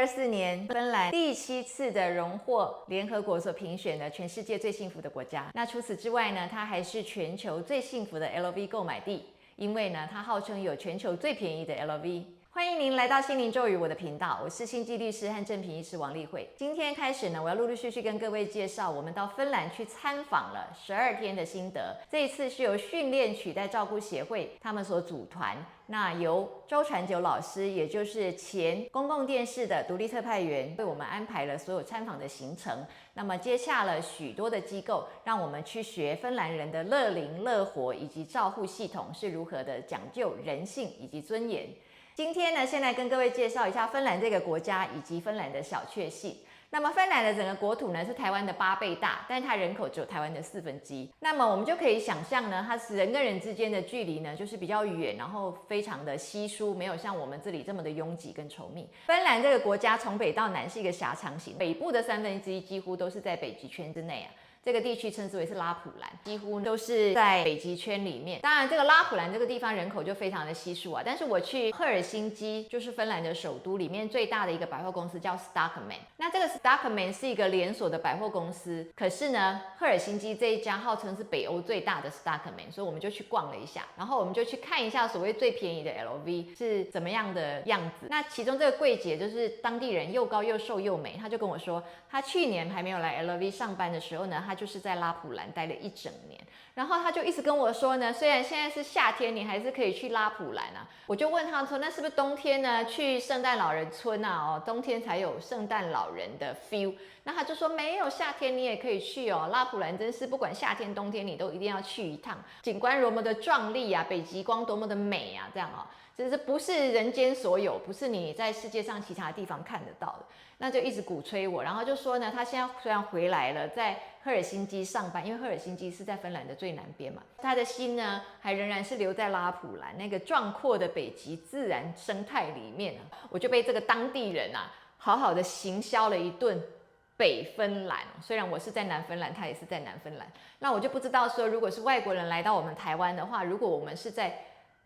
2024年，芬兰第7次的荣获联合国所评选的全世界最幸福的国家。那除此之外呢，它还是全球最幸福的 LV 购买地，因为呢，它号称有全球最便宜的 LV。欢迎您来到心灵咒语我的频道，我是星际律师和正品医师王丽慧。今天开始呢，我要陆陆续续跟各位介绍我们到芬兰去参访了12天的心得。这一次是由训练取代照顾协会他们所组团，那由周传九老师，也就是前公共电视的独立特派员，为我们安排了所有参访的行程。那么接洽了许多的机构，让我们去学芬兰人的乐龄乐活以及照护系统是如何的讲究人性以及尊严。今天呢，先来跟各位介绍一下芬兰这个国家以及芬兰的小确幸。那么芬兰的整个国土呢是台湾的8倍大，但是它人口只有台湾的1/4。那么我们就可以想象呢，它人跟人之间的距离呢就是比较远，然后非常的稀疏，没有像我们这里这么的拥挤跟稠密。芬兰这个国家从北到南是一个狭长型，北部的1/3几乎都是在北极圈之内啊。这个地区称之为是拉普兰，几乎都是在北极圈里面。当然，这个拉普兰这个地方人口就非常的稀疏啊。但是我去赫尔辛基，就是芬兰的首都里面最大的一个百货公司叫 Stockmann。那这个 Stockmann 是一个连锁的百货公司，可是呢，赫尔辛基这一家号称是北欧最大的 Stockmann， 所以我们就去逛了一下，然后我们就去看一下所谓最便宜的 LV 是怎么样的样子。那其中这个柜姐就是当地人，又高又瘦又美，她就跟我说，她去年还没有来 LV 上班的时候呢，她就是在拉普兰待了1整年，然后他就一直跟我说呢，虽然现在是夏天，你还是可以去拉普兰啊。我就问他说，那是不是冬天呢？去圣诞老人村啊？冬天才有圣诞老人的 feel。那他就说没有，夏天你也可以去哦。拉普兰真是不管夏天冬天你都一定要去一趟，景观多么的壮丽啊，北极光多么的美啊，这样哦。就是不是人间所有，不是你在世界上其他地方看得到的，那就一直鼓吹我，然后就说呢，他现在虽然回来了，在赫尔辛基上班，因为赫尔辛基是在芬兰的最南边嘛，他的心呢还仍然是留在拉普兰那个壮阔的北极自然生态里面啊。我就被这个当地人啊好好的行销了一顿北芬兰，虽然我是在南芬兰，他也是在南芬兰，那我就不知道说，如果是外国人来到我们台湾的话，如果我们是在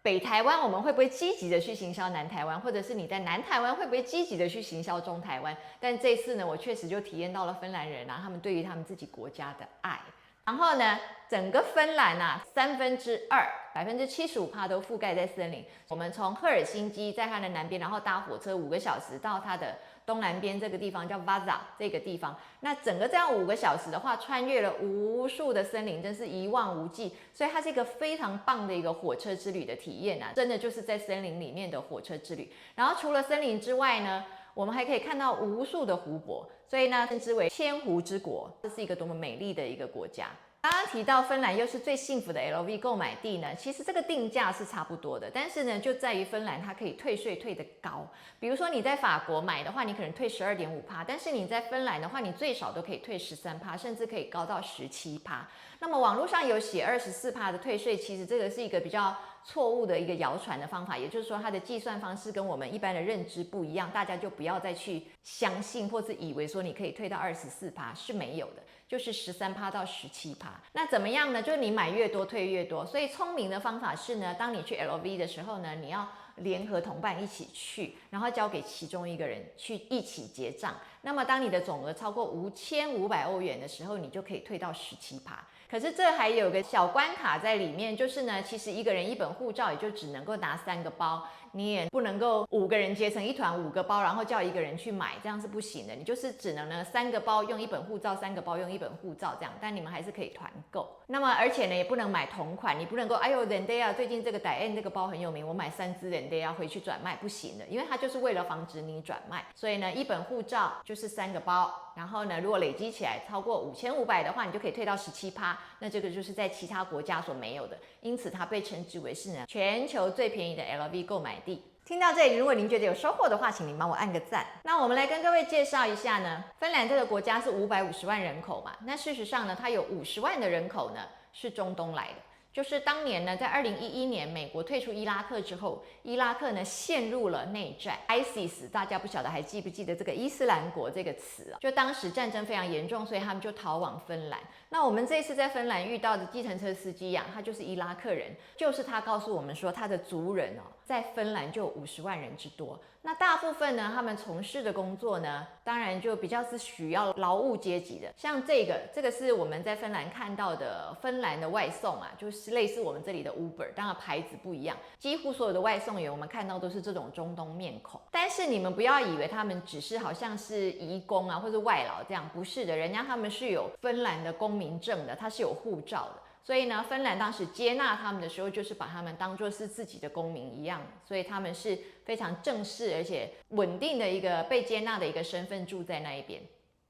北台湾，我们会不会积极的去行销南台湾，或者是你在南台湾会不会积极的去行销中台湾？但这次呢，我确实就体验到了芬兰人啊，他们对于他们自己国家的爱。然后呢，整个芬兰啊，2/3%，75%都覆盖在森林。我们从赫尔辛基在它的南边，然后搭火车5个小时到它的东南边这个地方叫 Vaasa 这个地方。那整个这样5个小时的话，穿越了无数的森林，真是一望无际。所以它是一个非常棒的一个火车之旅的体验啊，真的就是在森林里面的火车之旅。然后除了森林之外呢，我们还可以看到无数的湖泊，所以呢，称之为千湖之国。这是一个多么美丽的一个国家。刚刚提到芬兰又是最幸福的 LV 购买地呢，其实这个定价是差不多的，但是呢，就在于芬兰它可以退税退得高。比如说你在法国买的话，你可能退12.5%，但是你在芬兰的话，你最少都可以退13%，甚至可以高到17%。那么网络上有写24%的退税，其实这个是一个比较错误的一个谣传的方法，也就是说它的计算方式跟我们一般的认知不一样，大家就不要再去相信或是以为说你可以退到24%，是没有的，就是13%到17%。那怎么样呢？就是你买越多退越多，所以聪明的方法是呢，当你去 LV 的时候呢，你要联合同伴一起去，然后交给其中一个人去一起结账。那么当你的总额超过5500欧元的时候，你就可以退到17%。可是这还有个小关卡在里面，就是呢，其实一个人1本护照也就只能够拿3个包，你也不能够5个人结成一团5个包，然后叫一个人去买，这样是不行的。你就是只能呢3个包用1本护照，3个包用1本护照这样，但你们还是可以团购。那么而且呢，也不能买同款，你不能够哎呦 Zendaya 最近这个 Diane 这个包很有名，我买3支 Zendaya 回去转卖，不行的，因为它就是为了防止你转卖。所以呢，1本护照就是3个包，然后呢，如果累积起来超过5500的话，你就可以退到17%。那这个就是在其他国家所没有的，因此它被称之为是呢全球最便宜的 LV 购买地。听到这里，如果您觉得有收获的话，请您帮我按个赞。那我们来跟各位介绍一下呢，芬兰这个国家是550万人口嘛，那事实上呢，它有50万的人口呢是中东来的。就是当年呢，在2011年美国退出伊拉克之后，伊拉克呢陷入了内战 ，ISIS 大家不晓得还记不记得这个伊斯兰国这个词啊？就当时战争非常严重，所以他们就逃往芬兰。那我们这次在芬兰遇到的计程车司机呀，他就是伊拉克人，就是他告诉我们说他的族人哦，在芬兰就有50万人之多。那大部分呢，他们从事的工作呢，当然就比较是需要劳务阶级的。像这个是我们在芬兰看到的芬兰的外送啊，就是类似我们这里的 Uber， 当然牌子不一样。几乎所有的外送员我们看到都是这种中东面孔。但是你们不要以为他们只是好像是移工啊或者外劳这样，不是的，人家他们是有芬兰的公民证的，他是有护照的。所以呢，芬兰当时接纳他们的时候，就是把他们当作是自己的公民一样，所以他们是非常正式而且稳定的一个被接纳的一个身份住在那一边。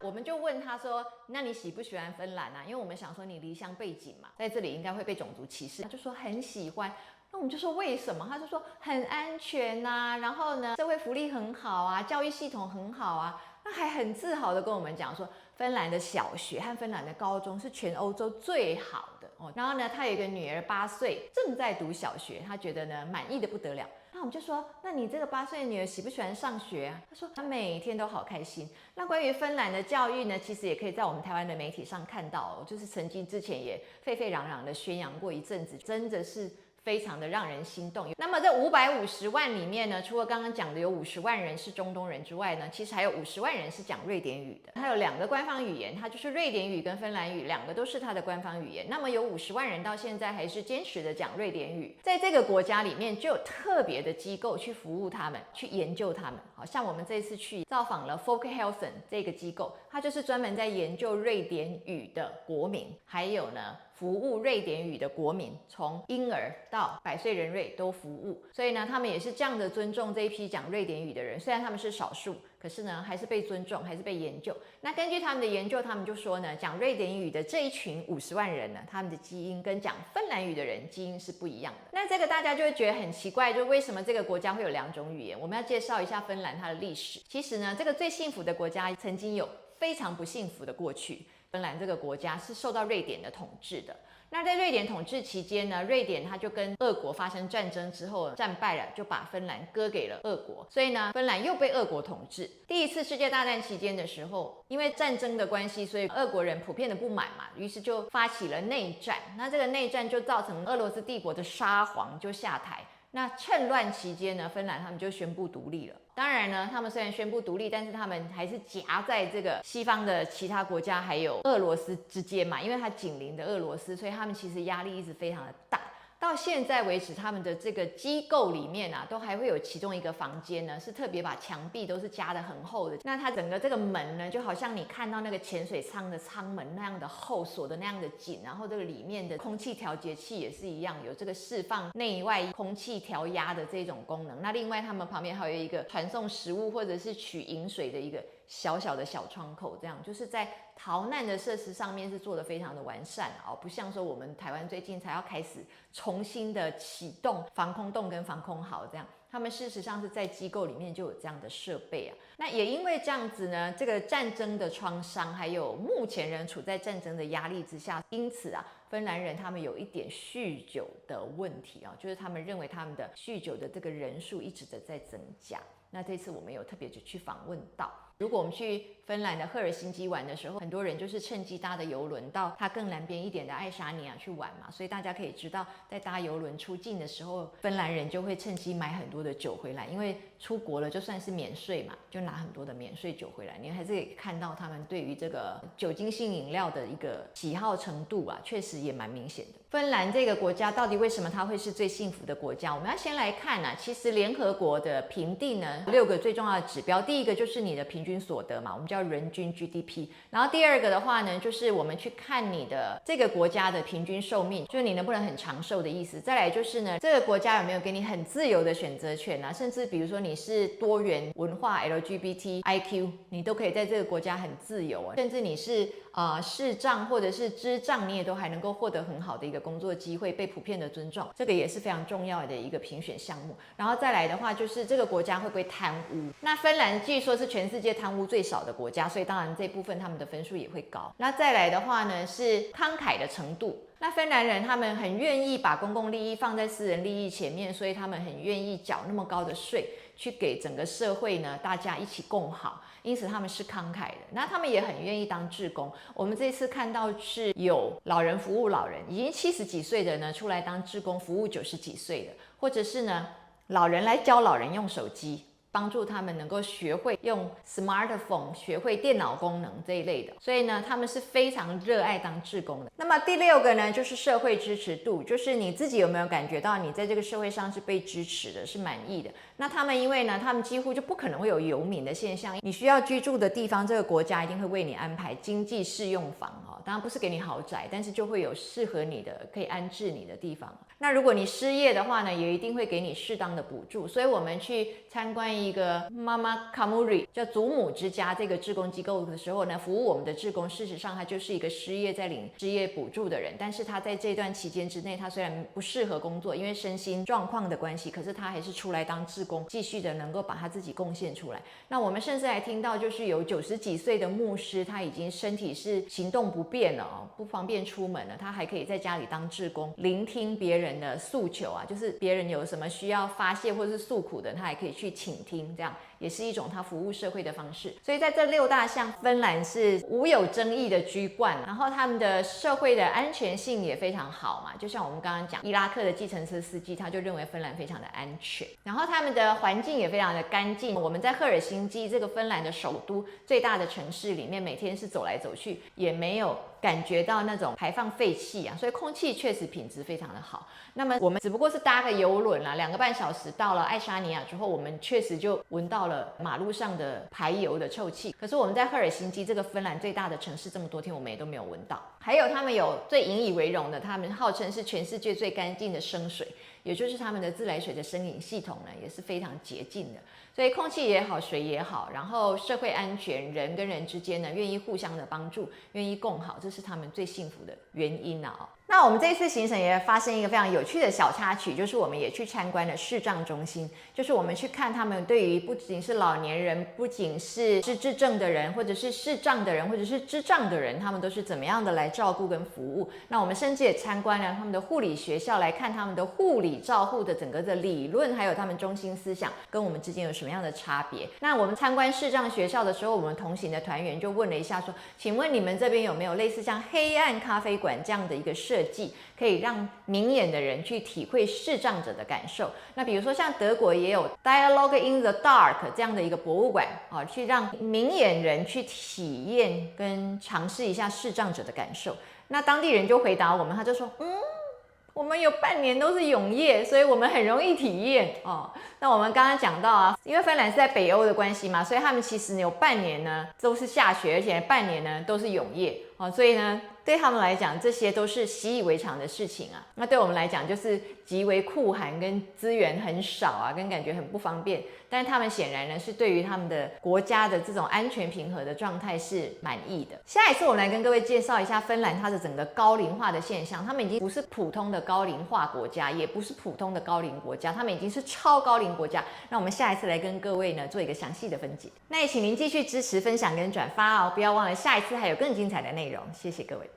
我们就问他说：“那你喜不喜欢芬兰啊？”因为我们想说你离乡背景嘛，在这里应该会被种族歧视。他就说很喜欢。那我们就说为什么？他就说很安全啊，然后呢，社会福利很好啊，教育系统很好啊。那还很自豪的跟我们讲说，芬兰的小学和芬兰的高中是全欧洲最好的哦。然后呢，他有一个女儿8岁，正在读小学，他觉得呢满意的不得了。那我们就说，那你这个8岁的女儿喜不喜欢上学啊？他说她每天都好开心。那关于芬兰的教育呢，其实也可以在我们台湾的媒体上看到哦，就是曾经之前也沸沸扬扬的宣扬过一阵子，真的是非常的让人心动。那么这550万里面呢，除了刚刚讲的有50万人是中东人之外呢，其实还有50万人是讲瑞典语的。它有2个官方语言，它就是瑞典语跟芬兰语，2个都是它的官方语言。那么有50万人到现在还是坚持的讲瑞典语。在这个国家里面，就有特别的机构去服务他们，去研究他们。好像我们这次去造访了 Folkehelsen 这个机构，它就是专门在研究瑞典语的国民，还有呢，服务瑞典语的国民，从婴儿到100岁人瑞都服务。所以呢，他们也是这样的尊重这一批讲瑞典语的人，虽然他们是少数，可是呢，还是被尊重，还是被研究。那根据他们的研究，他们就说呢，讲瑞典语的这一群50万人呢，他们的基因跟讲芬兰语的人基因是不一样的。那这个大家就会觉得很奇怪，就为什么这个国家会有2种语言？我们要介绍一下芬兰它的历史。其实呢，这个最幸福的国家曾经有非常不幸福的过去。芬兰这个国家是受到瑞典的统治的。那在瑞典统治期间呢，瑞典它就跟俄国发生战争之后战败了，就把芬兰割给了俄国，所以呢，芬兰又被俄国统治。第1次世界大战期间的时候，因为战争的关系，所以俄国人普遍的不满嘛，于是就发起了内战。那这个内战就造成俄罗斯帝国的沙皇就下台。那趁乱期间呢，芬兰他们就宣布独立了。当然呢，他们虽然宣布独立，但是他们还是夹在这个西方的其他国家还有俄罗斯之间嘛，因为它紧邻的俄罗斯，所以他们其实压力一直非常的大。到现在为止，他们的这个机构里面啊，都还会有其中一个房间呢，是特别把墙壁都是加得很厚的。那它整个这个门呢，就好像你看到那个潜水舱的舱门那样的厚，锁的那样的紧，然后这个里面的空气调节器也是一样，有这个释放内外空气调压的这种功能。那另外他们旁边还有一个传送食物或者是取饮水的一个小小的小窗口，这样就是在逃难的设施上面是做得非常的完善哦，不像说我们台湾最近才要开始重新的启动防空洞跟防空壕这样，他们事实上是在机构里面就有这样的设备啊。那也因为这样子呢，这个战争的创伤，还有目前人处在战争的压力之下，因此啊，芬兰人他们有一点酗酒的问题啊，就是他们认为他们的酗酒的这个人数一直的在增加。那这次我们有特别去访问到，如果我们去芬兰的赫尔辛基玩的时候，很多人就是趁机搭的邮轮到它更南边一点的爱沙尼亚去玩嘛，所以大家可以知道，在搭邮轮出境的时候，芬兰人就会趁机买很多的酒回来，因为出国了就算是免税嘛，就拿很多的免税酒回来。你还是可以看到他们对于这个酒精性饮料的一个喜好程度啊，确实也蛮明显的。芬兰这个国家到底为什么它会是最幸福的国家？我们要先来看啊，其实联合国的评定呢，6个最重要的指标，第一个就是你的平均所得嘛，我们叫人均 GDP。然后第2个的话呢，就是我们去看你的这个国家的平均寿命，就是你能不能很长寿的意思。再来就是呢，这个国家有没有给你很自由的选择权啊？甚至比如说你是多元文化 LGBTIQ， 你都可以在这个国家很自由啊。甚至你是视障或者是智障，你也都还能够获得很好的一个工作机会，被普遍的尊重，这个也是非常重要的一个评选项目。然后再来的话，就是这个国家会不会贪污？那芬兰据说是全世界贪污最少的国家，所以当然这部分他们的分数也会高。那再来的话呢，是慷慨的程度。那芬兰人他们很愿意把公共利益放在私人利益前面，所以他们很愿意缴那么高的税，去给整个社会呢大家一起共好，因此他们是慷慨的。那他们也很愿意当志工。我们这次看到是有老人服务老人，已经70几岁的呢出来当志工服务90几岁的，或者是呢老人来教老人用手机，帮助他们能够学会用 smartphone， 学会电脑功能这一类的。所以呢，他们是非常热爱当志工的。那么第6个呢，就是社会支持度，就是你自己有没有感觉到你在这个社会上是被支持的，是满意的。那他们因为呢，他们几乎就不可能会有游民的现象，你需要居住的地方，这个国家一定会为你安排经济适用房哈，当然不是给你豪宅，但是就会有适合你的可以安置你的地方。那如果你失业的话呢，也一定会给你适当的补助。所以我们去参观一个妈妈 Kamuri 叫祖母之家这个志工机构的时候呢，服务我们的志工，事实上他就是一个失业在领失业补助的人，但是他在这段期间之内，他虽然不适合工作，因为身心状况的关系，可是他还是出来当志工，继续的能够把他自己贡献出来。那我们甚至还听到，就是有90几岁的牧师，他已经身体是行动不便了，不方便出门了，他还可以在家里当志工，聆听别人的诉求啊，就是别人有什么需要发泄或是诉苦的，他还可以去倾听，这样也是一种他服务社会的方式。所以在这6大项，芬兰是无有争议的居冠，然后他们的社会的安全性也非常好嘛，就像我们刚刚讲，伊拉克的计程车司机他就认为芬兰非常的安全，然后他们的环境也非常的干净。我们在赫尔辛基这个芬兰的首都最大的城市里面，每天是走来走去，也没有感觉到那种排放废气啊，所以空气确实品质非常的好。那么我们只不过是搭个邮轮啦，2个半小时到了爱沙尼亚之后，我们确实就闻到了马路上的排油的臭气。可是我们在赫尔辛基这个芬兰最大的城市，这么多天我们也都没有闻到。还有他们有最引以为荣的，他们号称是全世界最干净的生水，也就是他们的自来水的生饮系统呢，也是非常洁净的。所以空气也好，水也好，然后社会安全，人跟人之间呢，愿意互相的帮助，愿意共好，这是他们最幸福的原因啊。那我们这次行程也发生一个非常有趣的小插曲，就是我们也去参观了视障中心，就是我们去看他们对于不仅是老年人，不仅是失智症的人，或者是视障的人，或者是智障的人，他们都是怎么样的来照顾跟服务。那我们甚至也参观了他们的护理学校，来看他们的护理照护的整个的理论，还有他们中心思想跟我们之间有什么样的差别。那我们参观视障学校的时候，我们同行的团员就问了一下说，请问你们这边有没有类似像黑暗咖啡馆这样的一个设计，可以让明眼的人去体会视障者的感受？那比如说像德国也有 Dialogue in the Dark 这样的一个博物馆啊，去让明眼人去体验跟尝试一下视障者的感受。那当地人就回答我们，他就说我们有半年都是永夜，所以我们很容易体验哦。那我们刚刚讲到啊，因为芬兰是在北欧的关系嘛，所以他们其实有半年呢都是下雪，而且半年呢都是永夜哦，所以呢对他们来讲，这些都是习以为常的事情啊。那对我们来讲，就是极为酷寒，跟资源很少啊，跟感觉很不方便。但是他们显然呢，是对于他们的国家的这种安全平和的状态是满意的。下一次我们来跟各位介绍一下芬兰它的整个高龄化的现象。他们已经不是普通的高龄化国家，也不是普通的高龄国家，他们已经是超高龄国家。那我们下一次来跟各位呢做一个详细的分解。那也请您继续支持、分享跟转发哦，不要忘了下一次还有更精彩的内容。谢谢各位。